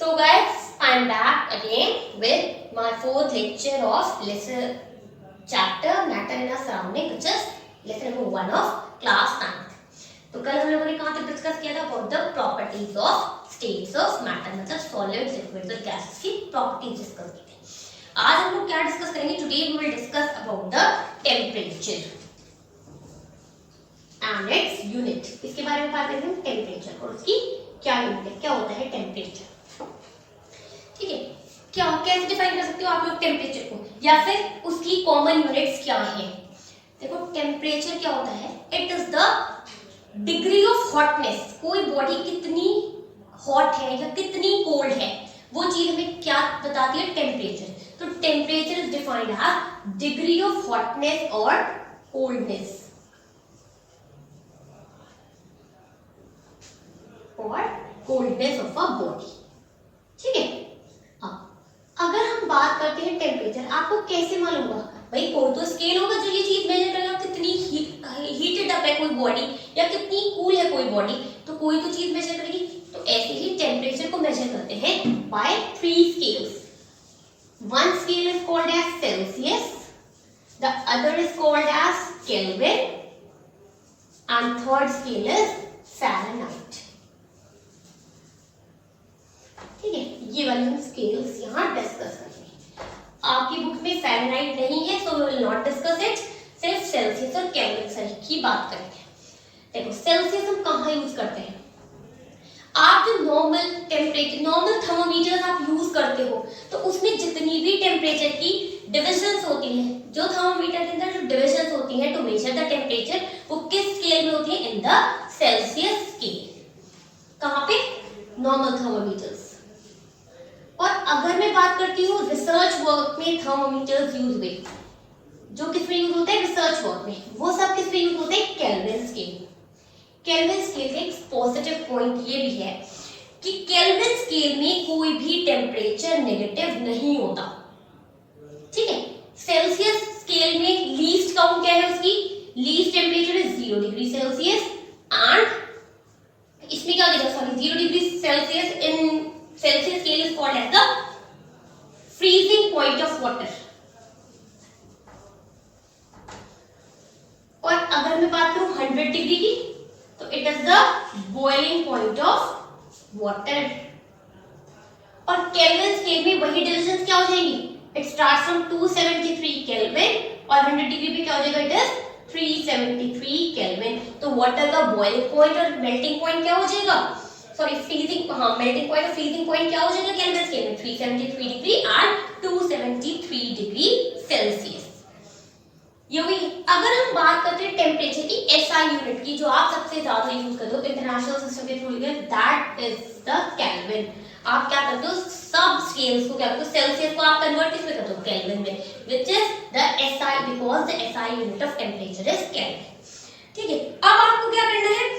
So guys, I'm back again with my fourth lecture of lesson chapter Matter in our Surrounding, which is lesson number 1 of class 9th. तो कल हम लोगों ने कहाँ तक discuss किया था about the properties of states of matter, मतलब सॉलिड्स, लिक्विड्स और गैसेस की प्रॉपर्टीज डिस्कस की थी. आज हम लोग क्या डिस्कस करेंगे? Today we will discuss about the temperature and its unit. इसके बारे में बात करेंगे टेम्परेचर और उसकी क्या यूनिट है, क्या होता है टेम्परेचर. ठीक है, क्या कैसे डिफाइन कर सकते हो आप लोग टेम्परेचर को, या फिर उसकी कॉमन यूनिट्स क्या है. देखो टेम्परेचर क्या होता है, it is the degree of hotness. कोई बॉडी कितनी हॉट है या कितनी कोल्ड है, वो चीज हमें क्या बताती है, टेम्परेचर. तो temperature is defined as degree of hotness और कोल्डनेस और कोल्डनेस ऑफ अ बॉडी. ठीक है, अगर हम बात करते हैं टेम्परेचर, आपको कैसे मालूम होगा भाई? कोई तो स्केल होगा जो ये चीज मेजर करेगा कितनी हीटेड अप है कोई बॉडी या कितनी कूल है कोई बॉडी, तो कोई तो चीज मेजर करेगी. तो ऐसे ही टेम्परेचर को मेजर करते हैं by 3 scales. One scale is called as Celsius, the other is called as Kelvin and third scale is Fahrenheit. ठीक है, ये वाले हम स्केल्स यहाँ डिस्कस करेंगे. आपकी बुक में फ़ारेनहाइट नहीं है, so we will not discuss it. सिर्फ सेल्सियस और केल्विन की बात करेंगे. देखो सेल्सियस हम कहाँ यूज करते हैं? आप जो नॉर्मल टेम्परेचर, नॉर्मल थर्मोमीटर आप यूज करते हो, तो उसमें जितनी भी टेम्परेचर की डिविजन्स होती हैं, जो थर्मोमीटर के अंदर जो डिविजन्स होती हैं टू मेजर द टेम्परेचर, वो किस स्केल में होती है? In the Celsius scale. कहाँ पे? Normal thermometers. और अगर मैं बात करती हूँ रिसर्च वर्क में थर्मोमीटर्स यूज हुए, जो किस में यूज होते हैं? रिसर्च वर्क में. वो सब किस में यूज होते हैं? Kelvin scale. केल्विन स्केल का एक पॉजिटिव पॉइंट ये भी है कि केल्विन स्केल में कोई भी टेम्परेचर नेगेटिव नहीं होता. ठीक है, सेल्सियस स्केल में लीस्ट काउंट क्या है उसकी? Least temperature is 0 degree Celsius and इसमें क्या लिखा? Sorry, 0 degree Celsius in Celsius scale is called as the freezing point of water. और अगर मैं बात करूं 100 डिग्री की, तो it is the boiling point of water. और केल्विन स्केल में वही डिविजन्स क्या हो जाएंगी? इट स्टार्ट्स फ्रॉम 273 केल्विन और 100 डिग्री पे क्या हो जाएगा? It is 373 kelvin. तो वाटर का बॉइलिंग पॉइंट और मेल्टिंग पॉइंट क्या हो जाएगा? सॉरी, फ्रीजिंग, हाँ, मेल्टिंग पॉइंट और फ्रीजिंग पॉइंट क्या हो जाएगा केल्विन स्केल में? 373 डिग्री एंड 273 डिग्री सेल्सियस. ये हुई. अगर हम बात करते हैं टेम्परेचर की एसआई यूनिट की, जो आप सबसे ज्यादा यूज करते हो इंटरनेशनल सिस्टम के through, that is the kelvin. आप क्या करते हो? सब स्केल्स को क्या करते हो? सेल्सियस को आप कन्वर्ट किसमें करते हो? केल्विन में, which is the SI, because the SI unit of temperature is kelvin. ठीक है, अब आपको क्या करना है?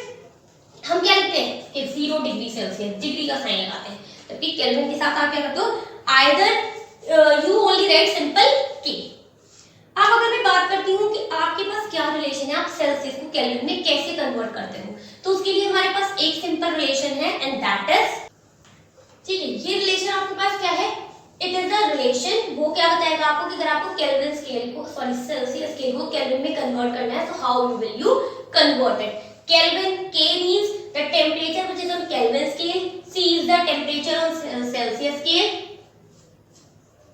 हम क्या लिखते हैं कि 0 डिग्री सेल्सियस, डिग्री का साइन लगाते हैं. तभी केल्विन के साथ आप क्या करते हो? Either you only right simple के. अब अगर मैं बात करती हूँ कि आपके पास क्या रिलेशन है, आप सेल्सियस को केल्विन में कैसे कन्वर्ट करते हो, तो उसके लिए हमारे पास एक सिंपल रिलेशन है एंड दैट इज, ठीक है, ये रिलेशन आपके पास क्या है? It is the relation. वो क्या बताएगा आपको कि अगर आपको केल्विन स्केल को, सॉरी, सेल्सियस स्केल को केल्विन में कन्वर्ट करना है, तो how will you convert it? Kelvin, K means the temperature which is on Kelvin scale. C is the temperature on Celsius scale.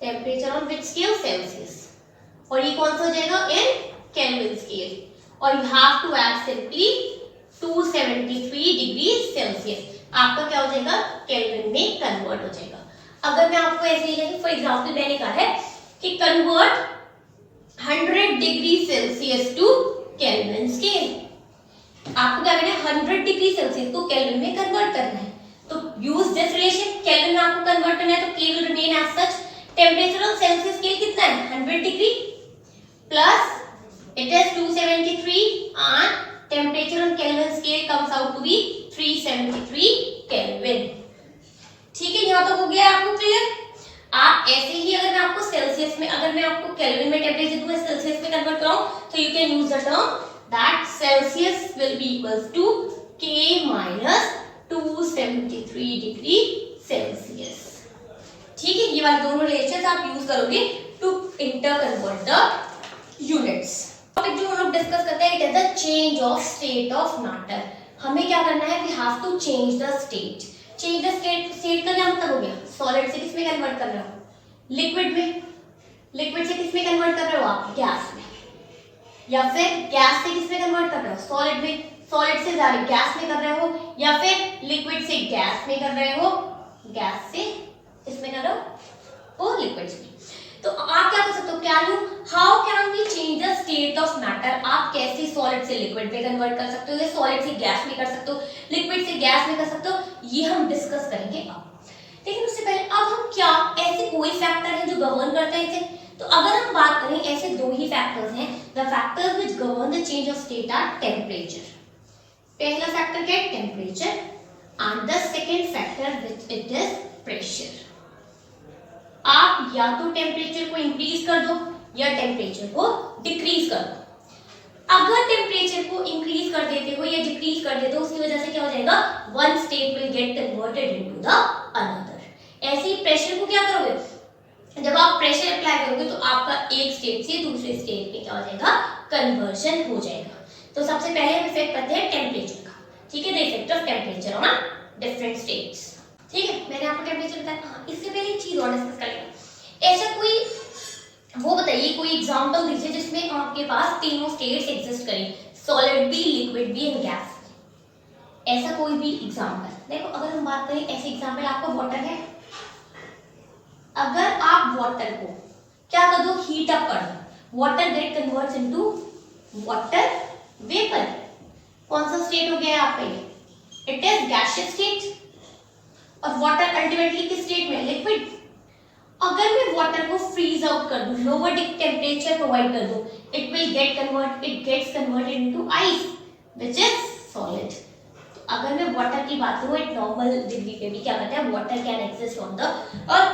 Temperature on which scale? Celsius. और ये कौन सा हो जाएगा? In Kelvin scale. और you have to add simply 273 degree Celsius. आपका क्या हो जाएगा? Kelvin में कन्वर्ट हो जाएगा. अगर मैं आपको ऐसे ही, जैसे फॉर एग्जाम्पल मैंने कहा है कि convert 100 degree Celsius to Kelvin scale, आपको क्या करना है? 100 डिग्री सेल्सियस को केल्विन में कन्वर्ट करना है. तो यूज दिस रिलेशन. केल्विन में आपको कन्वर्ट करना है तो K will remain as such. Temperature on Celsius scale कितना है? 100 degree plus it is 273 and temperature on Kelvin scale comes out to be 373 Kelvin. ठीक है, यहां तक हो गया आपको क्लियर? आप ऐसे ही, अगर मैं आपको सेल्सियस में, अगर मैं आपको केल्विन में टेम्परेचर दूं, सेल्सियस में कन्वर्ट कराऊं, तो you can use the term that Celsius will be equals to K minus 273 degree Celsius. वाले दोनों रिलेशंस आप यूज करोगे to interconvert the units. Topic जो हम लोग डिस्कस करते हैं, it is the change of state of matter. हमें क्या करना है, we have to change the state. Change the state का क्या मतलब हो गया, सॉलिड से किसमें कन्वर्ट कर रहे हो, लिक्विड में। लिक्विड से किसमें कन्वर्ट कर रहे हो आप, गैस में। या फिर गैस से किसमें कन्वर्ट कर रहे हो, सॉलिड में। सॉलिड से डायरेक्ट गैस में कर रहे हो, या फिर लिक्विड से गैस में कर रहे हो, गैस से इसमें कर रहे हो, और लिक्विड में। तो आप क्या कर सकते हो, how can we change the state of matter. आप कैसे सॉलिड से लिक्विड में कन्वर्ट कर सकते हो, या सॉलिड से गैस में कर सकते हो, लिक्विड से गैस में कर सकते हो, ये हम डिस्कस करेंगे अब। लेकिन उससे पहले अब हम क्या, ऐसे कोई फैक्टर है जो गवर्न करते हैं इसे। तो अगर हम बात करें, ऐसे दो ही फैक्टर्स हैं, the factors which govern the change of state are temperature. पहला फैक्टर क्या है, temperature, and the second factor which it is pressure. आप या तो टेम्परेचर को इंक्रीज कर दो या टेम्परेचर को डिक्रीज कर दो। अगर टेम्परेचर को इंक्रीज कर देते हो या डिक्रीज कर देते हो, उसकी वजह से क्या हो जाएगा, one state will get converted into the another. ऐसे ही प्रेशर को क्या करोगे, जब आप प्रेशर अप्लाई करोगे तो आपका एक स्टेट से दूसरे स्टेट में क्या हो जाएगा, कन्वर्जन हो जाएगा। तो सबसे पहले हम इफेक्ट करते हैं टेम्परेचर का, ठीक है, the effect of temperature on different states. ठीक है, मैंने आपको टेम्परेचर बताया। हाँ, इससे पहले एक चीज और डिस्कस कर लेंगे। ऐसा कोई वो बताइए, कोई एग्जांपल दीजिए जिसमें आपके पास तीनों स्टेट्स एग्जिस्ट करें, सॉलिड भी, लिक्विड भी एंड गैस। ऐसा कोई भी एग्जांपल देखो। अगर हम बात करें, ऐसे एग्जांपल आपका वाटर है। अगर आप वाटर को क्या कर दो, हीट अप कर दो, water get converts into water vapour. कौन सा स्टेट हो गया आपका ये, इट इज गैसियस स्टेट। और वाटर अल्टीमेटली किस स्टेट में, लिक्विड। अगर मैं वाटर को फ्रीज आउट कर दूं, लोअर टेम्परेचर प्रोवाइड कर दूं, it will get gets converted into ice which is solid. अगर मैं वाटर की बात करूं, एक नॉर्मल डिग्री पे भी क्या करता है, water can exist on the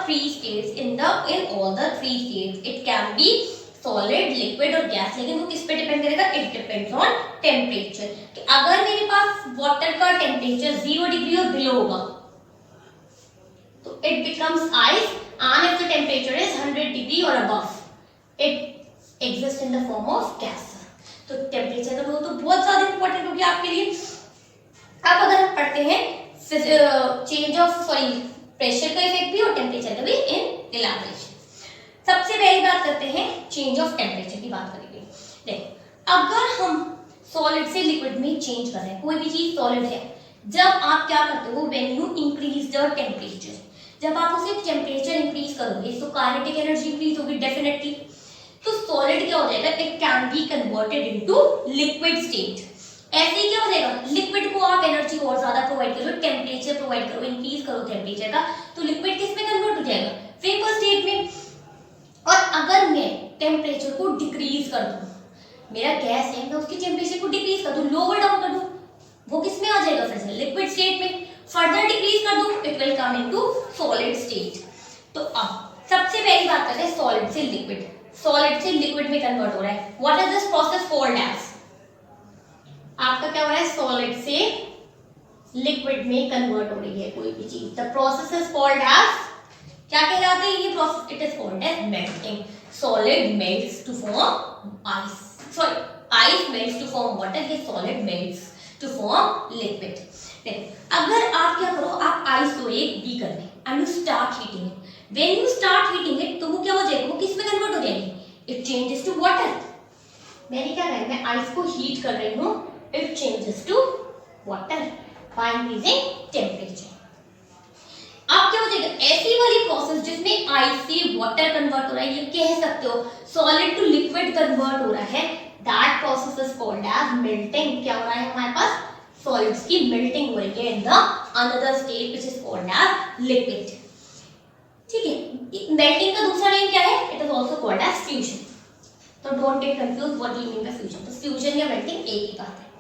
three states, in all the three states. It can B solid, liquid और गैस। लेकिन वो किस पे डिपेंड करेगा, इट डिपेंड्स ऑन टेम्परेचर। कि अगर मेरे पास वाटर का टेम्परेचर 0 डिग्री और बिलो होगा तो it becomes ice, and if the temperature is 100 degree और above, it exist in the form of gas. तो टेम्परेचर का रोल तो बहुत ज्यादा इंपॉर्टेंट हो गया आपके लिए। अब अगर हम पढ़ते हैं चेंज ऑफ प्रेशर का इफेक्ट भी और टेम्परेचर का भी इन इलैबोरेशन। सबसे पहले बात करते हैं चेंज ऑफ टेम्परेचर की बात करेंगे। देखो, अगर हम सॉलिड से लिक्विड में चेंज कर रहे हैं, कोई भी चीज सॉलिड है, जब आप क्या करते हो, when you increase the temperature, जब आप उसे टेम्परेचर इंक्रीज करोगे तो काइनेटिक एनर्जी इंक्रीज होगी डेफिनेटली। तो सॉलिड क्या हो जाएगा, it can be converted into liquid state. ऐसे ही क्या हो जाएगा, लिक्विड को आप एनर्जी और ज्यादा प्रोवाइड करो, टेम्परेचर प्रोवाइड करो, इंक्रीज करो टेम्परेचर का, तो लिक्विड किस में कन्वर्ट हो जाएगा, वेपर स्टेट में। और अगर मैं टेम्परेचर को डिक्रीज कर दूं, मेरा गैस है, मैं उसकी टेम्परेचर को डिक्रीज कर दूं, लोअर डाउन कर दूं, वो किस में आ जाएगा, फिर से लिक्विड स्टेट में। फर्दर डिक्रीज कर दूं, it will come into solid state. तो अब सबसे पहली बात करते हैं सॉलिड से लिक्विड। सॉलिड से लिक्विड में कन्वर्ट हो रहा है, what is this process called as, आपका क्या हो रहा है, सॉलिड से लिक्विड में कन्वर्ट हो रही है कोई भी चीज। The process is called as, क्या कहलाते हैं ये process, it is called as melting. Solid melts to form ice, sorry ice melts to form water, ये solid melts to form liquid. देखो, अगर आप क्या करो, आप आइस को एक बी कर दें and you start heating it, when you start heating it, तो वो क्या हो जाएगा, वो किस में कन्वर्ट हो जाएगी, इट चेंजेस टू वाटर। मैंने क्या कहा, मैं आइस को हीट कर रही हूँ, it changes to water by increasing temperature। अब क्या हो जाएगा, ऐसी वाली प्रोसेस जिसमें आइस से वाटर कन्वर्ट हो रहा है, ये कह सकते हो सॉलिड टू लिक्विड कन्वर्ट हो रहा है, that process is called as melting. क्या हो रहा है हमारे पास, सॉलिड्स की मेल्टिंग हो रही है in the another state which is called as liquid. ठीक है, मेल्टिंग का दूसरा नेम क्या है, it is also called as fusion. तो don't get confuse what you mean by fusion. तो फ्यूजन या मेल्टिंग एक ही बात है।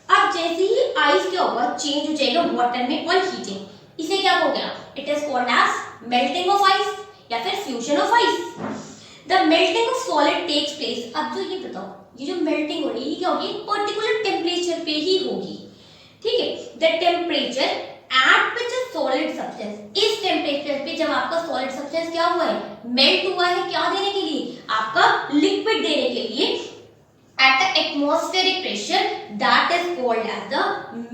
अब जैसे ही आइस क्या होगा, चेंज हो जाएगा वाटर में ऑन हीटिंग, इसे क्या हो गया, it is called as melting of ice या फिर fusion of ice. The melting of solid takes place. अब जो ये बताओ, ये जो मेल्टिंग हो रही है, ये क्या होगी, पर्टिकुलर टेम्परेचर पे ही होगी। ठीक है, the temperature at which a solid substance, इस टेम्परेचर पे लिक्विड जब आपका सॉलिड सब्सटेंस क्या हुआ है, मेल्ट हुआ है, क्या देने के लिए, आपका लिक्विड देने के लिए, at the atmospheric pressure that is called as the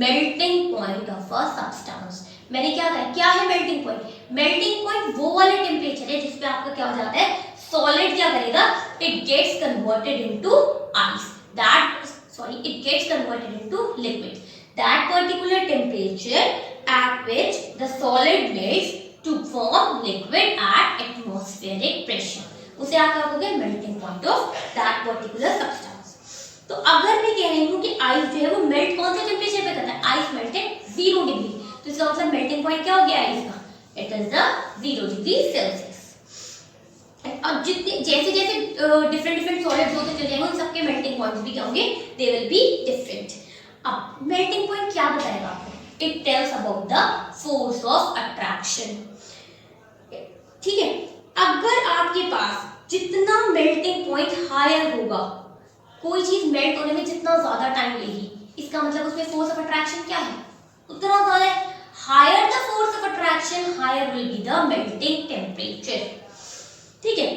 melting point of a substance। मैंने क्या कहा, क्या है मेल्टिंग पॉइंट? मेल्टिंग पॉइंट वो वाले टेम्परेचर है जिसपे आपका क्या हो जाता है, सॉलिड क्या करेगा, it gets converted into ice, that sorry it gets converted into liquid, that particular temperature at which the solid melts to form liquid at atmospheric pressure, उसे आप क्या कहोगे, melting point of that particular substance. तो अगर मैं कह रही हूँ कि आइस जो है वो मेल्ट कौन से टेम्परेचर पे करता है, आइस मेल्ट एट 0 डिग्री, तो इसका मतलब मेल्टिंग पॉइंट क्या हो गया आइस का, it is the 0 degree Celsius. अब जितने जैसे जैसे डिफरेंट सॉलिड्स होते चले जाएंगे उन सबके मेल्टिंग पॉइंट्स भी क्या होंगे, दे विल बी डिफरेंट। अब मेल्टिंग पॉइंट क्या बताएगा आपको, it tells about the force of attraction। ठीक है, अगर आपके पास जितना मेल्टिंग पॉइंट हायर होगा, कोई चीज मेल्ट होने में जितना ज्यादा टाइम लेगी, इसका मतलब उसमें फोर्स ऑफ अट्रैक्शन क्या है, उतना ज्यादा है। Higher the force of attraction, higher will be the melting temperature. ठीक है,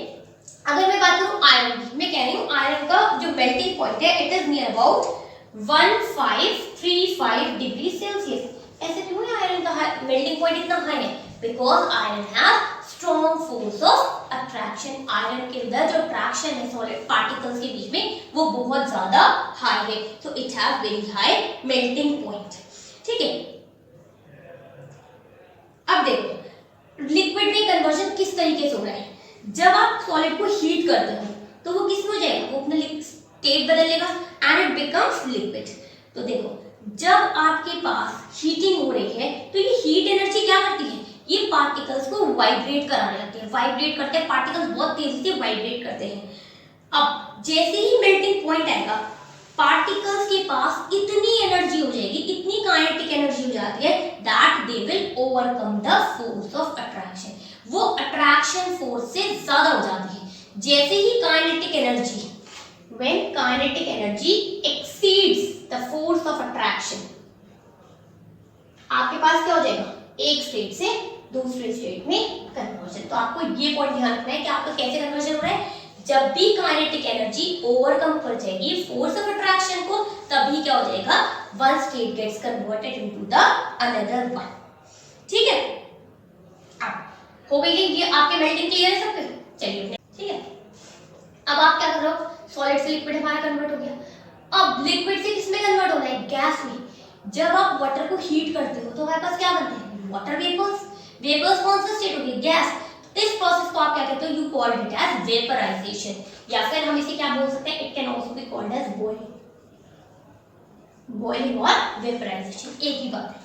अगर मैं बात करूं आयरन की, मैं कह रही हूं आयरन का जो मेल्टिंग पॉइंट है it is near about 1535 degree Celsius. ऐसे क्यों है आयरन का मेल्टिंग पॉइंट इतना हाई है, because iron has strong force of attraction. Iron के अंदर जो अट्रैक्शन है सॉलिड पार्टिकल्स के बीच में वो बहुत ज्यादा हाई है, so it have very high melting point. ठीक है, अब देखो लिक्विड में कन्वर्जन किस तरीके से हो रहा है, जब आप सॉलिड को हीट करते हो तो वो किस में हो जाएगा, वो अपना स्टेट बदल लेगा एंड इट बिकम्स लिक्विड। तो देखो जब आपके पास हीटिंग हो रही है तो ये हीट एनर्जी क्या करती है, ये पार्टिकल्स को वाइब्रेट कराने लगती है, वाइब्रेट करते हैं पार्टिकल्स, बहुत तेजी से वाइब्रेट करते हैं। अब जैसे ही मेल्टिंग पॉइंट आएगा, पार्टिकल्स के पास इतनी एनर्जी हो जाएगी, इतनी काइनेटिक एनर्जी हो जाती है that they will overcome the force of attraction. वो अट्रैक्शन फोर्स से ज्यादा हो जाती है। जैसे ही kinetic energy, when kinetic energy exceeds the force of attraction, आपके पास क्या हो जाएगा, एक स्टेट से दूसरे स्टेट में कन्वर्जन। तो आपको ये पॉइंट ध्यान रखना है कि आपका कैसे कन्वर्जन हो रहा है, जब भी काइनेटिक एनर्जी ओवरकम कर जाएगी फोर्स ऑफ अट्रैक्शन को, तभी क्या हो जाएगा, one state gets converted into the another one. ठीक है, अब हो गई ये आपके मेल्टिंग क्लियर है सब पे, चलिए ठीक है। अब आप क्या कर रहे हो, सॉलिड से लिक्विड हमारा कन्वर्ट हो गया, अब लिक्विड से किसमें कन्वर्ट होना है, गैस में। जब आप वाटर को हीट करते हो तो हमारे पास क्या बनते हैं, वाटर वेपर्स। वेपर्स कौन सा स्टेट होगी, गैस। इस प्रोसेस को आप क्या कहते हो, you called it as vaporization, या फिर हम इसे क्या बोल सकते हैं, it can also be called as boiling. Boiling और वेपराइजेशन एक ही बात है।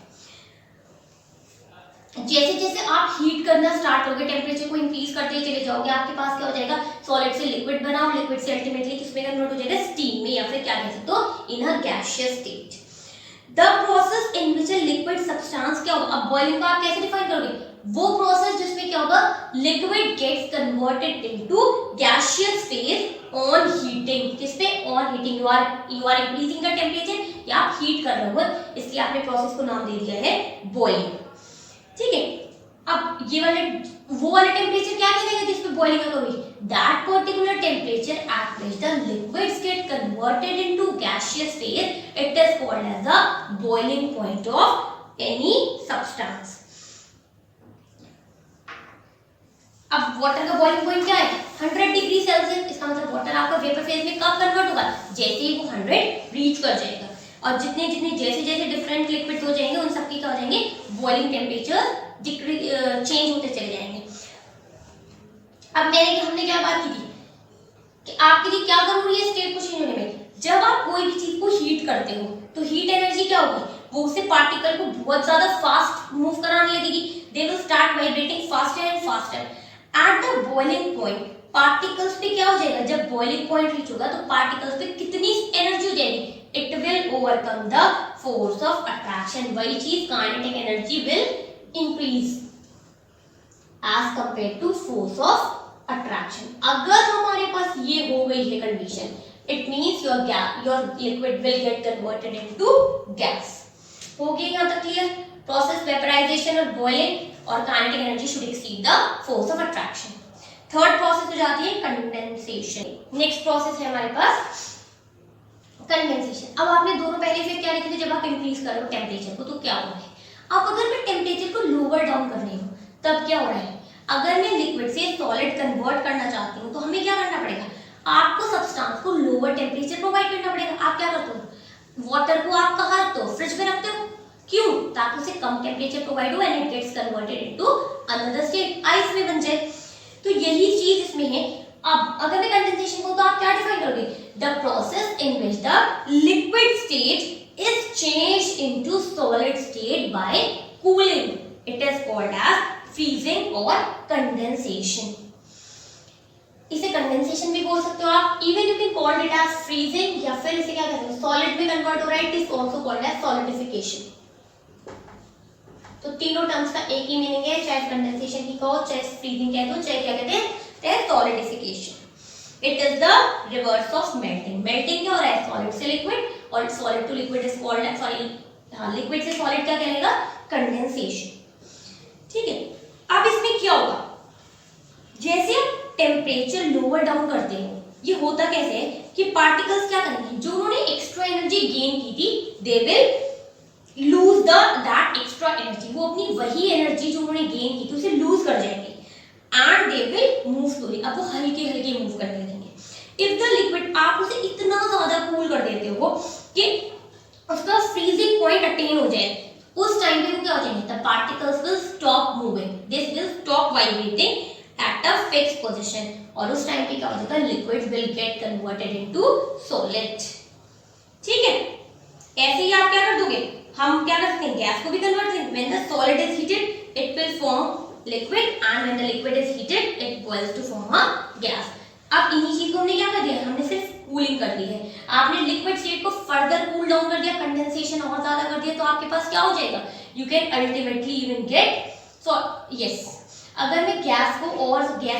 जैसे जैसे आप हीट करना स्टार्ट होगे, टेम्परेचर को इंक्रीज करते चले जाओगे, आपके पास क्या हो जाएगा, सॉलिड से लिक्विड बना और लिक्विड से अल्टीमेटली किसमें कन्वर्ट हो जाएगा, स्टीम में, या फिर क्या कह सकते हो, in a gaseous state. The process in which a liquid substance क्या होगा, अब बॉइलिंग को आप कैसे डिफाइन करोगे, वो प्रोसेस जिसमें क्या होगा, liquid gets converted into gaseous phase on heating. किसपे, on heating, you are increasing the temperature, या आप हीट कर रहे हो, इसलिए आपने प्रोसेस को नाम दे दिया है बॉइलिंग। ठीक है, अब ये वाले वो वाला टेम्परेचर क्या कहलाएगा जिस पे बॉइलिंग होगी, that particular temperature at which the liquids get converted into gaseous phase, it is called as the boiling point of any substance. अब वाटर का बॉइलिंग पॉइंट क्या है, 100 डिग्री सेल्सियस। इसका मतलब वाटर आपका वेपर फेज में कब कन्वर्ट होगा, जैसे ही वो 100 रीच कर जाएगा, और जितने जितने जैसे जैसे डिफरेंट लिक्विड हो जाएंगे उन सबके क्या हो जाएंगे, बॉइलिंग टेम्परेचर चेंज होते चले जाएंगे। अब हमने क्या बात की थी कि आपके लिए क्या जरूरी है स्टेट को चेंज होने में, जब आप कोई भी चीज को हीट करते हो तो हीट एनर्जी क्या होगी, वो उसे पार्टिकल को बहुत ज्यादा फास्ट मूव कराने लगेगी, they will start vibrating faster and faster. At the boiling point particles पे क्या हो जाएगा, जब बॉइलिंग पॉइंट रीच होगा तो पार्टिकल्स पे कितनी एनर्जी हो जाएगी, it will overcome the force of attraction. वही चीज kinetic energy will increase as compare to force of attraction. अगर हमारे पास ये हो गई है condition, it means your liquid will get converted into gas. हो गया यहाँ तक क्लियर, प्रोसेस वेपराइजेशन और बॉइलिंग। और kinetic energy should exceed the force of attraction. Third process हो जाती है कंडेंसेशन। नेक्स्ट प्रोसेस है हमारे पास कंडेंसेशन। अब आपने दोनों पहले से क्या लिखे थे, जब आप इंक्रीज कर रहे हो टेम्परेचर को तो क्या हो रहा है, अब अगर मैं टेम्परेचर को लोअर डाउन कर रही हूँ तब क्या हो रहा है, अगर मैं लिक्विड से सॉलिड कन्वर्ट करना चाहती हूँ तो हमें क्या करना पड़ेगा, आपको सब्सटेंस को लोअर टेम्परेचर प्रोवाइड करना पड़ेगा। आप क्या करते हो, वाटर को आप कहाँ रखते हो, फ्रिज में रखते हो, क्यों, ताकि उसे कम टेम्परेचर प्रोवाइड हो and it gets converted into another state, ice में बन जाए। तो यही चीज इसमें है। अब अगर मैं कंडेंसेशन को तो आप क्या डिफाइन करोगे, the process in which the liquid state is changed into solid state by cooling, it is called as freezing और कंडेंसेशन। इसे कंडेंसेशन भी बोल सकते हो आप, even you can call it as freezing, या फिर इसे क्या कहते हैं, सॉलिड में कन्वर्ट हो रहा है, it is also called as solidification. तो तीनों टर्म्स का एक ही मीनिंग है, चाहे कंडेंसेशन की कहो, चाहे फ्रीजिंग कह दो, चाहे क्या कहते हैं solidification. It is the reverse of melting. Melting क्या हो रहा है, सॉलिड से लिक्विड, और solid to liquid is called, sorry हाँ, लिक्विड से सॉलिड क्या कहलाएगा, कंडेंसेशन। ठीक है, अब इसमें क्या होगा, जैसे आप टेम्परेचर लोअर डाउन करते हो, ये होता कैसे है कि पार्टिकल्स क्या करेंगे, जो उन्होंने एक्स्ट्रा एनर्जी गेन की थी, they will lose that extra energy, वो अपनी वही एनर्जी जो उन्होंने गेन की थी उसे लूज कर जाएंगे and they will move slowly, अब वो हल्के हल्के मूव करने लगेंगे। इफ द लिक्विड, आप उसे इतना ज्यादा कूल कर देते हो कि उसका फ्रीजिंग पॉइंट अटेन हो जाए, उस टाइम पे वो क्या हो जाएंगे, the particles will stop moving, this will stop vibrating at a fix position, और उस टाइम पे क्या हो जाएगा, liquid will get converted into solid. ठीक है, ऐसे ही आप क्या कर दोगे, हम क्या कर सकते हैं, गैस को भी कन्वर्ट करेंगे। When the solid is heated it will form liquid and when the liquid is heated it boils to form a gas. अब इन्हीं चीज को हमने क्या कर दिया, हमने सिर्फ कूलिंग कर दी है। आपने लिक्विड स्टेट को फर्दर कूल डाउन कर दिया, कंडेंसेशन और ज्यादा कर दिया, तो आपके पास क्या हो जाएगा, you can ultimately even get, so yes, अगर मैं गैस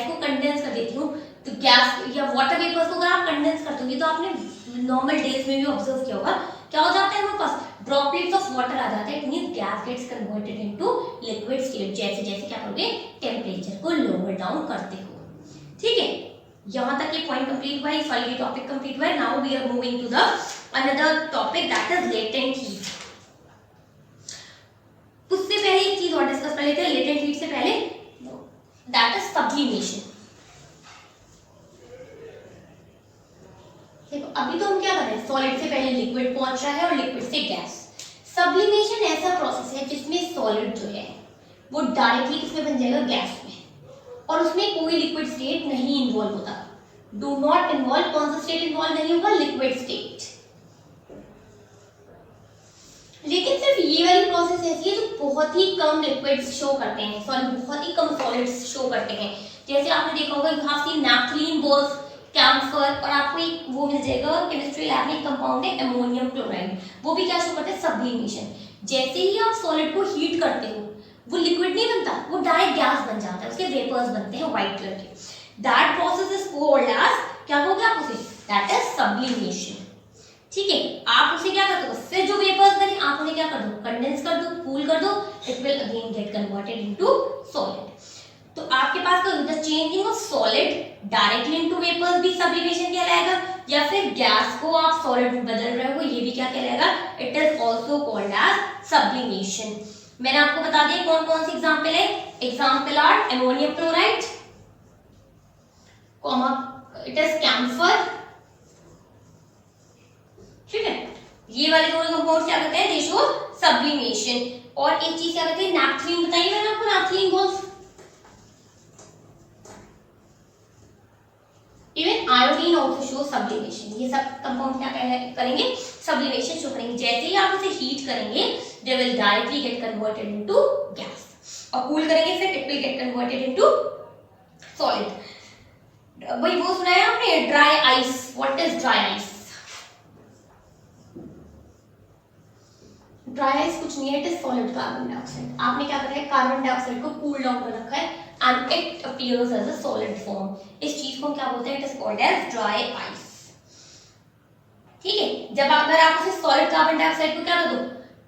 को कंडेंस कर देती हूँ, तो गैस या वाटर वेपर्स को अगर आप कंडेंस करते होंगे तो आपने नॉर्मल डेज में भी ऑब्जर्व किया होगा, क्या हो जाता है हमारे पास, ड्रॉपलेट्स ऑफ वाटर आ जाता है, it means gas gets converted into liquid state, जैसे जैसे क्या करोगे, टेम्परेचर को लोअर डाउन करते हो। ठीक है, यहाँ तक ये पॉइंट कंप्लीट हुआ है, सॉरी ये टॉपिक कंप्लीट हुआ है। Now we are moving to the another topic that is latent heat. उससे पहले एक चीज और डिस्कस कर लेते हैं, लेटेंट हीट से पहले, दैट इज सब्लिमेशन। देखो अभी तो हम क्या कर रहे हैं, सॉलिड से पहले लिक्विड पहुंच रहा है और लिक्विड से गैस। सब्लिमेशन ऐसा प्रोसेस है जिसमें सॉलिड जो है वो डायरेक्टली किसमें बन जाएगा, गैस में, और उसमें कोई लिक्विड स्टेट नहीं इन्वॉल्व होता। डू नॉट इन्वॉल्व, कौन सा स्टेट इन्वॉल्व नहीं होगा, लिक्विड स्टेट। लेकिन सिर्फ ये वाली प्रोसेस ऐसी है जो बहुत ही कम लिक्विड्स शो करते हैं, सॉरी बहुत ही कम सॉलिड्स शो करते हैं। जैसे आपने देखा होगा, you have seen naphthalene balls, camphor, और आपको एक वो मिल जाएगा केमिस्ट्री लैब में, कंपाउंड है अमोनियम क्लोराइड, वो भी क्या शो करते हैं, सब्लिमेशन। जैसे ही आप सॉलिड को हीट करते हो, वो लिक्विड नहीं बनता, वो डायरेक्ट गैस बन जाता है, उसके वेपर्स बनते हैं व्हाइट कलर के। That process is called as, क्या कहोगे आप उसे, दैट इज सब्लिमेशन। ठीक है, आप उसे क्या कर दो, फिर जो वेपर्स बने आप उन्हें क्या कर दो, कंडेंस कर दो, कूल कर दो, it will again get converted into solid. तो आपके पास the changing of solid directly into vapours भी सब्लिमेशन कहलाएगा, या फिर गैस को आप सॉलिड में बदल रहे हो, ये भी क्या कहलाएगा, it is also called as sublimation. मैंने आपको बता दिया कौन कौन सी एग्जांपल है, example are ammonium chloride, it is camphor. ठीक है, ये वाले दोनों कंपाउंड्स क्या कहते हैं, दे शो सब्लिमेशन। और एक चीज क्या कहते हैं, नैप्थलीन, बताइए मैंने आपको, naphthalene balls, even iodine also show sublimation. ये सब कंपाउंड क्या करेंगे, सब्लिमेशन शो करेंगे। जैसे ही आप उसे हीट करेंगे, they will directly get converted into gas, और कूल करेंगे फिर it will get converted into solid. वही वो सुना है आपने, dry ice. What is dry ice? Dry ice कुछ नहीं है, it is solid carbon dioxide. आपने क्या करा है, कार्बन डाइऑक्साइड को कूल डाउन कर रखा है and it appears as a solid form. इस चीज को क्या बोलते हैं, it is called as dry ice. ठीक है, जब अगर आप उसे सॉलिड कार्बन डाइऑक्साइड को क्या कर दो,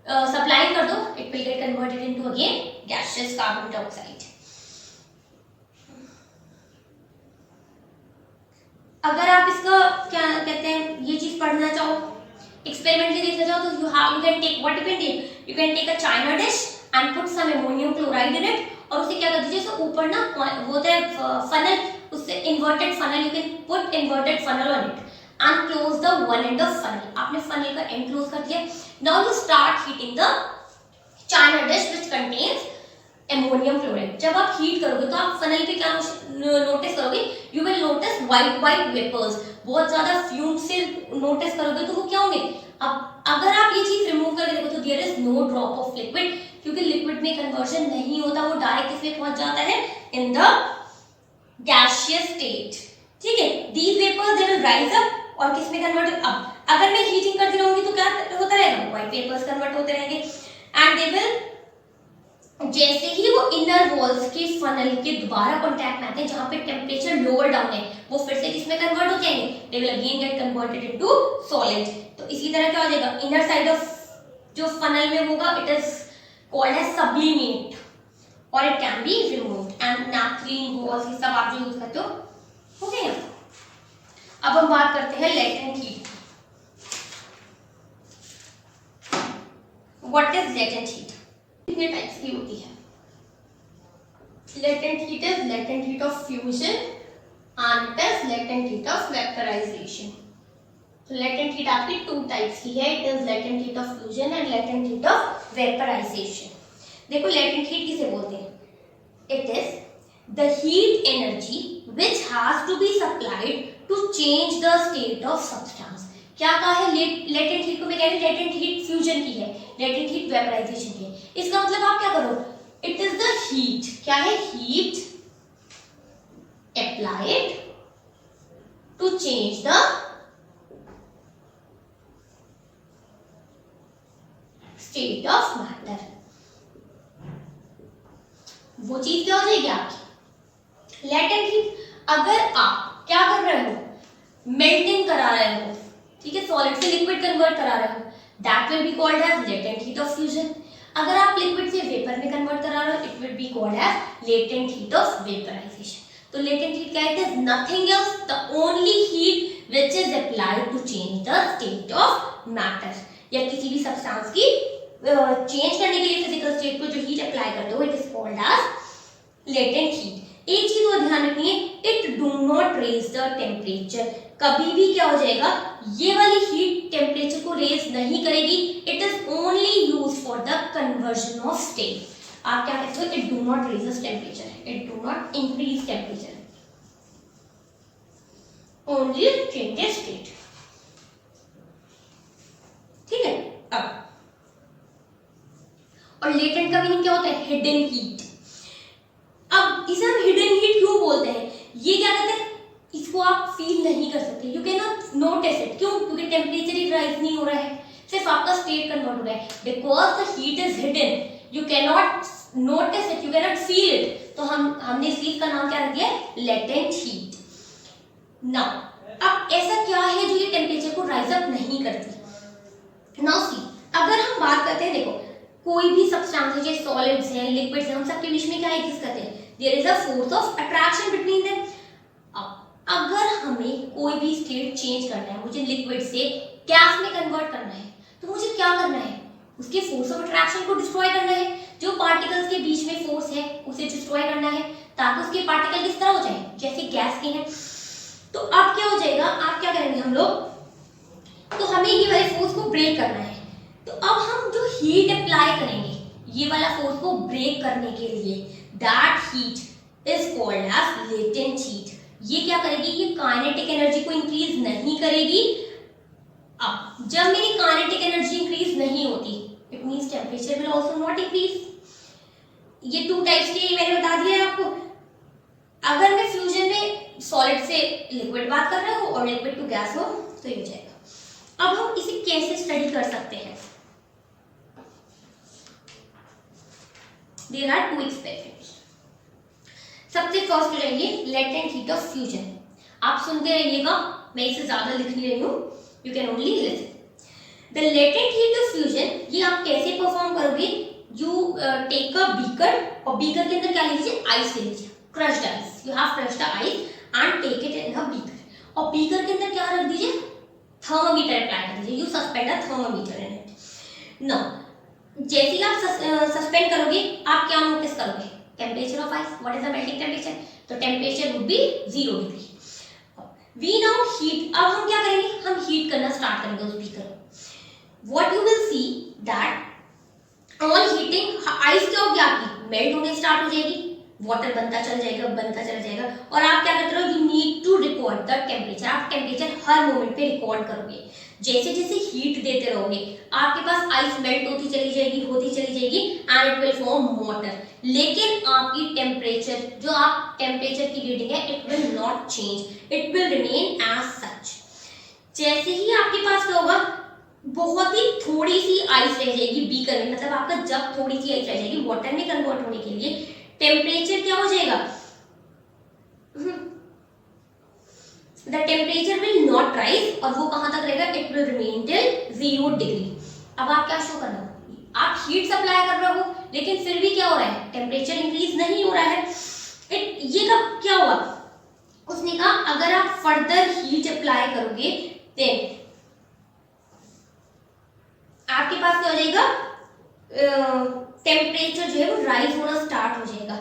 सप्लाई कर दो, it will get converted into again gaseous carbon dioxide. अगर आप इसका क्या कहते हैं ये चीज पढ़ना चाहो, एक्सपेरिमेंटली देखना चाहो, तो you can take what you can take, you can take a china dish and put some ammonium chloride in it, और उसे क्या कर दीजिए, उसके ऊपर ना वो होता है फनल, उससे inverted funnel, you can put inverted funnel on it and close the one end of funnel. आपने funnel का end close कर दिया. Now you start heating the china dish which contains ammonium chloride. जब आप heat करोगे तो आप funnel पे क्या notice करोगे? You will notice white vapors. बहुत ज़्यादा fumes से notice करोगे तो वो क्या होंगे? अब अगर आप ये चीज remove करके देखो तो there is no drop of liquid, क्योंकि liquid में conversion नहीं होता, वो direct किसमें पहुंच जाता है? In the gaseous state. ठीक है? These vapors they will rise up और किस में कन्वर्ट, अब अगर मैं हीटिंग करती रहूंगी तो क्या होता रहेगा, व्हाइट वेपर्स कन्वर्ट होते रहेंगे एंड दे विल, जैसे ही वो इनर वॉल्स के फनल के दोबारा कांटेक्ट में आते हैं जहां पे टेंपरेचर लोअर डाउन है, वो फिर से किस में कन्वर्ट हो जाएंगे, they will again get converted into solid. तो इसी तरह क्या हो जाएगा, इनर साइड ऑफ जो फनल में होगा it is called as sublimate और it can be removed and naphthalene balls ये सब आप जो यूज करते हो गया। अब हम बात करते हैं latent heat. What is latent heat? कितने टाइप्स की होती है? Latent heat is latent heat of fusion and it is latent heat of vaporization. तो लेटेंट हीट आपकी टू टाइप्स की है, it is latent heat of fusion and latent heat of vaporization. देखो latent heat किसे बोलते हैं? It is the heat energy which has to be supplied to change the state of substance। क्या कहा है? Latent heat को मैं कह रही हूँ लेटेंट हीट फ्यूजन की है, लेटेंट हीट वेपराइजेशन की है। इसका मतलब आप क्या करो, इट इज द हीट, क्या है, heat applied to change the state of matter। वो चीज क्या हो जाएगी आपकी लेटेंट हीट। अगर आप क्या कर रहे हो, मेल्टिंग करा रहे हो, ठीक है, सॉलिड से लिक्विड कन्वर्ट करा रहे हो, that will be called as latent heat of fusion. अगर आप लिक्विड से वेपर में कन्वर्ट करा रहे हो, it will be called as latent heat of vaporization. तो लेटेंट हीट क्या है? It is nothing else the only heat which is applied to change the state of matter, या किसी भी सब्सटेंस की चेंज करने के लिए फिजिकल स्टेट को जो हीट अप्लाई करते हो, it is called as latent heat. एक चीज को ध्यान रखनी है, it do not raise the temperature. कभी भी क्या हो जाएगा, ये वाली हीट टेम्परेचर को रेज नहीं करेगी, it is only use for the conversion of state. आप क्या कहते हो, it do not raise temperature, it do not increase temperature, only changes state. ठीक है। अब और लेटेंट का मीनिंग क्या होता है? Hidden heat. अब इसे हम हिडन हीट क्यों बोलते हैं? ये क्या कहते हैं, इसको आप फील नहीं कर सकते, you can not notice it. क्यों? क्योंकि टेम्परेचर ही राइज नहीं हो रहा है, सिर्फ आपका स्टेट कन्वर्ट हो रहा है। Because the heat is hidden, you can not notice it, you can not feel it. तो हमने इस चीज का नाम क्या रख दिया? Latent heat. नाउ अब ऐसा क्या है जो ये टेम्परेचर को राइज अप नहीं करती? नाउ सी, अगर हम बात करते हैं, देखो कोई भी सब्सटेंस है, जैसे सॉलिड्स हैं, लिक्विड्स हैं, हम सबके बीच में क्या एग्जिस्ट करते हैं? There is a force of attraction between them. अगर हमें कोई भी स्टेट चेंज करना है, मुझे लिक्विड से गैस में कन्वर्ट करना है, तो मुझे क्या करना है? उसके फोर्स ऑफ अट्रैक्शन को डिस्ट्रॉय करना है। जो पार्टिकल्स के बीच में फोर्स है उसे डिस्ट्रॉय करना है, ताकि उसके पार्टिकल किस तरह हो जाए, जैसे गैस के हैं। तो अब क्या हो जाएगा, आप क्या करेंगे हम लोग, तो हमें ये वाले फोर्स को ब्रेक करना है। तो अब हम जो हीट अप्लाई करेंगे ये वाला फोर्स को ब्रेक करने के लिए, that heat is called as latent heat. ये क्या करेगी, ये काइनेटिक एनर्जी को इंक्रीज नहीं करेगी। अब जब मेरी काइनेटिक एनर्जी इंक्रीज नहीं होती, it means temperature will also not increase. ये टू टाइप्स के मैंने बता दिया है आपको। अगर मैं फ्यूजन में सॉलिड से लिक्विड बात कर रहा हूं और लिक्विड टू गैस हो तो ये हो जाएगा। अब हम इसे कैसे स्टडी कर सकते हैं? There are two experiments. सबसे फर्स्ट हो जाएंगे लेटेंट हीट ऑफ फ्यूजन। आप सुनते रहिएगा, मैं इसे ज्यादा लिख नहीं रही हूं, you can only listen. The latent heat of fusion, ये आप कैसे परफॉर्म करोगे? यू टेक अ बीकर, और बीकर के अंदर क्या ले लीजिए? आइस ले लीजिए, crushed ice. You have crushed the ice and take it in a beaker, और बीकर के अंदर क्या रख दीजिए? थर्मामीटर अप्लाई कर दीजिए। You suspend a thermometer in it. Now जैसे ही आप सस्पेंड करोगे, आप क्या नोटिस करोगे? Temperature of ice. What is the melting temperature? तो temperature would be 0 degree. We now heat, अब हम क्या करेंगे? हम हीट करना स्टार्ट करेंगे उस बीकर को। What you will see that on heating ice क्या होगी? आपकी मेल्ट होने स्टार्ट हो जाएगी, वाटर बनता चला जाएगा, और आप क्या करते रहो? You need to record the temperature. आप टेम्परेचर हर मोमेंट पे रिकॉर्ड करोगे। जैसे जैसे हीट देते रहोगे, आपके पास आइस मेल्ट होती चली जाएगी and it will form water. लेकिन आपकी टेम्परेचर, जो आप टेम्परेचर की रीडिंग है, it will not change, it will remain as such. जैसे ही आपके पास क्या होगा? बहुत ही थोड़ी सी आइस रह जाएगी बीकर में, मतलब आपका जब थोड़ी सी आइस रह जाएगी, वाटर में कन्वर्ट होने के लिए टेम्परेचर क्या हो जाएगा? The temperature will not rise, और वो कहां तक रहेगा? It will remain till 0 degree. अब आप क्या शो करना? आप हीट सप्लाई कर रहे हो, लेकिन फिर भी क्या हो रहा है? टेम्परेचर इंक्रीज नहीं हो रहा है। ये कब क्या हुआ? उसने कहा अगर आप फर्दर हीट अप्लाई करोगे, देन आपके पास क्या हो जाएगा? टेम्परेचर जो है वो राइज होना स्टार्ट हो जाएगा।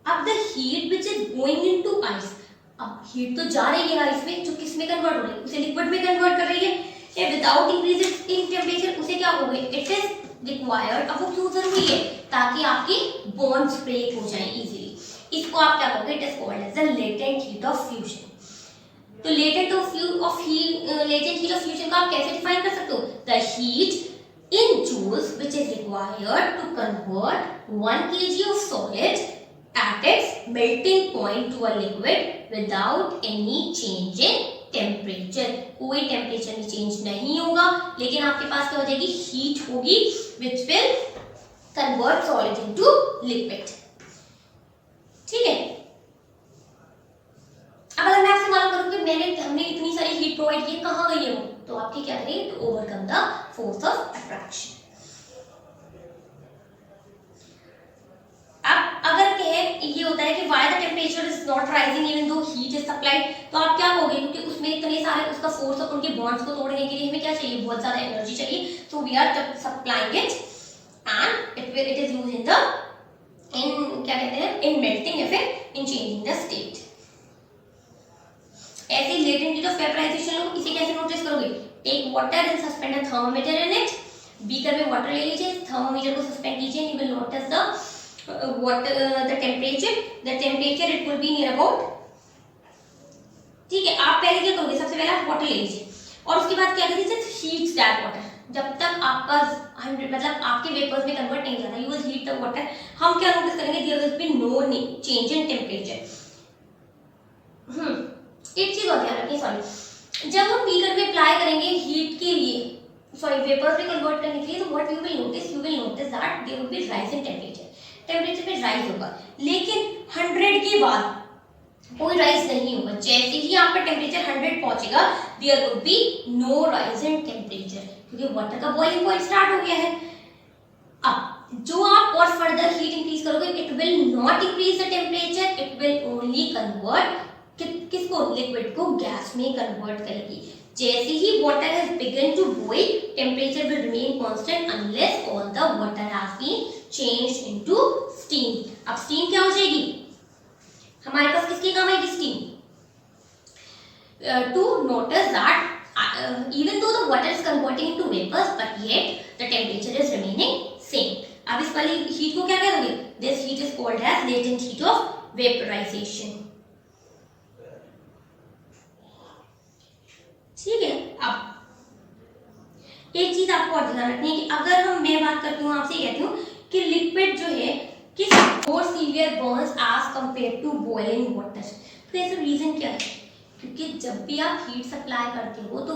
अब the heat which is going into ice, अब हीट तो जा रही है आइस में, जो किस में कन्वर्ट हो रही है? उसे लिक्विड में कन्वर्ट कर रही है। विदाउट इंक्रीज इन टेम्परेचर उसे क्या हो गई? It is required. अब वो क्यों जरूरी है? ताकि आपकी बॉन्ड्स ब्रेक हो जाए इजीली। इसको आप क्या कहोगे? It is called as the latent heat of fusion. तो लेटेंट हीट ऑफ फ्यूजन को आप कैसे डिफाइन कर सकते हो? The heat in joules which is required to convert 1 kg of solid at its melting point to a liquid without any change in temperature। कोई temperature में change नहीं होगा, लेकिन आपके पास क्या हो जाएगी? हीट होगी which will convert solid into liquid। ठीक है। अब अगर मैं आपसे मालूम करूं कि हमने इतनी सारी हीट प्रोवाइड की, कहां गई है वो? तो आपकी क्या करेंगे? To overcome the force of attraction. अब अगर कहे ये होता है कि why the temperature is not rising even though heat is supplied, तो आप क्या कहोगे? क्योंकि उसमें इतने सारे उसका फोर्स और उनके बॉन्ड्स को तोड़ने के लिए हमें क्या चाहिए? बहुत ज्यादा एनर्जी चाहिए। So we are supplying it and it is used in क्या कहते हैं? In melting effect, in changing the state. ऐसे लेटेंट हीट ऑफ वेपराइजेशन लो, इसे कैसे नोटिस करोगे? Take water and suspend a thermometer in it. Beaker में water ले लीजिए, थर्मामीटर को सस्पेंड कीजिए, you will notice the water the temperature it will be near about. ठीक है। आप पहले क्या करोगे? सबसे पहले आप वाटर ले लीजिए, और उसके बाद क्या कीजिए? Heat that water. जब तक आपका 100 मतलब आपके वेपर्स में कन्वर्ट नहीं जाता, you will heat the water. हम क्या नोटिस करेंगे? There will be no change in temperature. एक चीज और ध्यान रखिए, सॉरी, जब हम बीकर में अप्लाई करेंगे हीट के लिए, सॉरी वेपर्स में कन्वर्ट करने के लिए, तो what you will notice that there will be rise in temperature में राइज होगा, लेकिन 100 के बाद कोई राइज नहीं होगा। जैसे ही आपका टेम्परेचर 100 पहुंचेगा, there will be no rise in temperature, क्योंकि वाटर का बॉइलिंग पॉइंट स्टार्ट हो गया है। अब जो आप और फर्दर हीट इंक्रीज करोगे, it will not increase the temperature, it will only convert किसको? लिक्विड को गैस में कन्वर्ट करेगी। जैसे ही water has begun to boil, temperature will remain constant unless all the water has been changed into steam. अब steam क्या हो जाएगी? हमारे पास किसके काम आएगी steam? To notice that even though the water is converting into vapors, but yet the temperature is remaining same। अब इस वाली हीट को क्या करोगे? This heat is called as latent heat of vaporization। ठीक है। अब एक चीज आपको और ध्यान रखनी है कि अगर मैं बात करती हूँ आपसे, कहती हूँ कि लिक्विड जो है causes more severe burns as compare to boiling water, तो ऐसा रीजन क्या है? क्योंकि जब भी आप हीट सप्लाई करते हो तो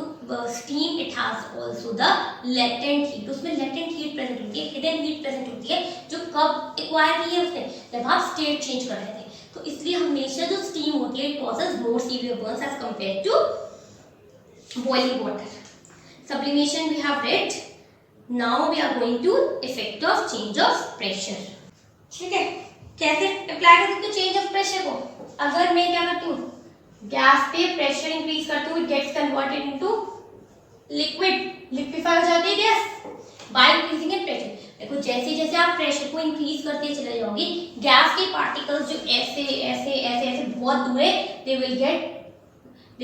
steam it has also the latent heat, उसमें लेटेंट हीट प्रेजेंट होती है, हिडन हीट प्रेजेंट होती है, जो कब एक्वायर की है उसने? जब आप स्टेट चेंज कर रहे थे। तो इसलिए हमेशा जो स्टीम होती है it causes more severe burns as compare to boiling water। Sublimation we have read। Now we are going to effect of change of pressure. ठीक है, कैसे अप्लाई कर सकते हो चेंज ऑफ प्रेशर को? अगर मैं क्या करती हूँ, गैस पे प्रेशर इंक्रीज करती हूँ, it gets converted into liquid, liquefy हो जाती है gas by increasing in pressure. देखो जैसे जैसे आप प्रेशर को इंक्रीज करते चले जाओगे, गैस के पार्टिकल्स जो ऐसे ऐसे ऐसे ऐसे बहुत दूर है, they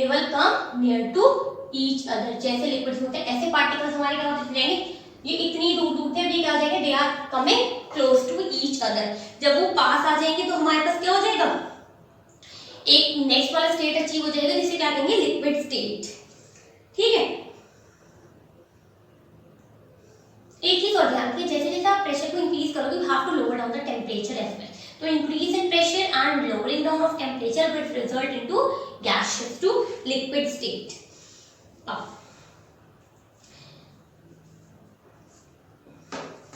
will come near to each other. जैसे लिक्विड्स होते हैं ऐसे पार्टिकल्स हमारे क्या होते चले जाएंगे, ये इतनी दूर दूर थे, अभी क्या हो जाएंगे, they are coming close to each other. जब वो पास आ जाएंगे तो हमारे पास क्या हो जाएगा, एक नेक्स्ट वाला स्टेट अचीव हो जाएगा, जिसे क्या कहेंगे, लिक्विड स्टेट। ठीक है, एक चीज और ध्यान रखिए, जैसे जैसे आप प्रेशर को इंक्रीज करोगे, you have to lower down the temperature as well. तो increase in pressure and lowering down of temperature will result into gases to liquid state.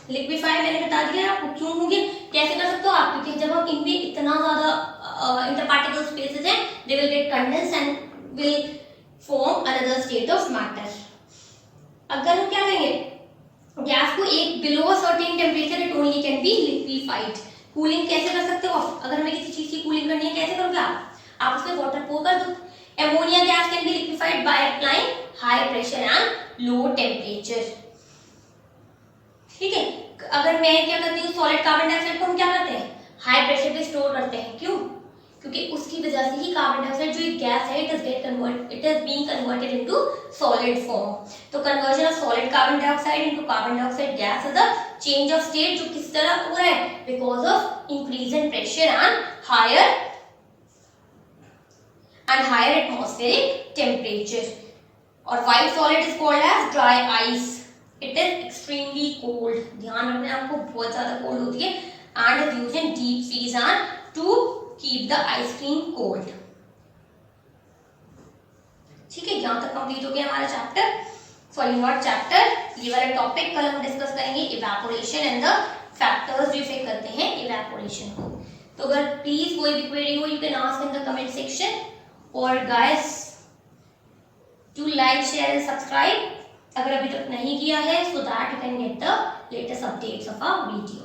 Liquefy मैंने बता दिया आपको क्यों होंगे, कैसे कर सकते हो आप, क्योंकि जब हम इनमें इतना ज्यादा इंटरपार्टिकल स्पेसेस हैं, they will get condense and will form another state of matter. अगर हम क्या करेंगे, गैस को एक below a certain temperature it only can be liquefied. Cooling कैसे कर सकते हो आप, अगर हमें किसी चीज की कूलिंग करनी है कैसे करोगे आप उसमें वाटर पोर कर दो। Ammonia gas can be liquefied by applying high pressure and low temperature. ठीक है, अगर मैं क्या करती हूँ, सॉलिड कार्बन डाइऑक्साइड को हम क्या करते हैं, हाई प्रेशर पे स्टोर करते हैं। क्यों? क्योंकि उसकी वजह से ही कार्बन डाइऑक्साइड जो एक गैस है, it is being converted into solid form. तो conversion of solid carbon dioxide into carbon dioxide gas is the change of state, जो किस तरह हो रहा है, because of increase in pressure and higher atmospheric temperature. और white solid is called as dry ice, it is extremely cold. ध्यान रखना, आपको बहुत ज्यादा कोल्ड होती है and is used in deep freeze and to keep the ice cream cold. ठीक है, यहां तक कंप्लीट हो गया हमारा चैप्टर, सॉरी नॉट चैप्टर, ये वाला टॉपिक कल हम डिस्कस करेंगे, इवेपोरेशन एंड द फैक्टर्स जो इफेक्ट करते हैं इवेपोरेशन को। तो अगर प्लीज कोई भी क्वेरी हो, you can ask in the comment section, और guys to like share and subscribe अगर अभी तक नहीं किया है, so that you can get the latest updates of our video.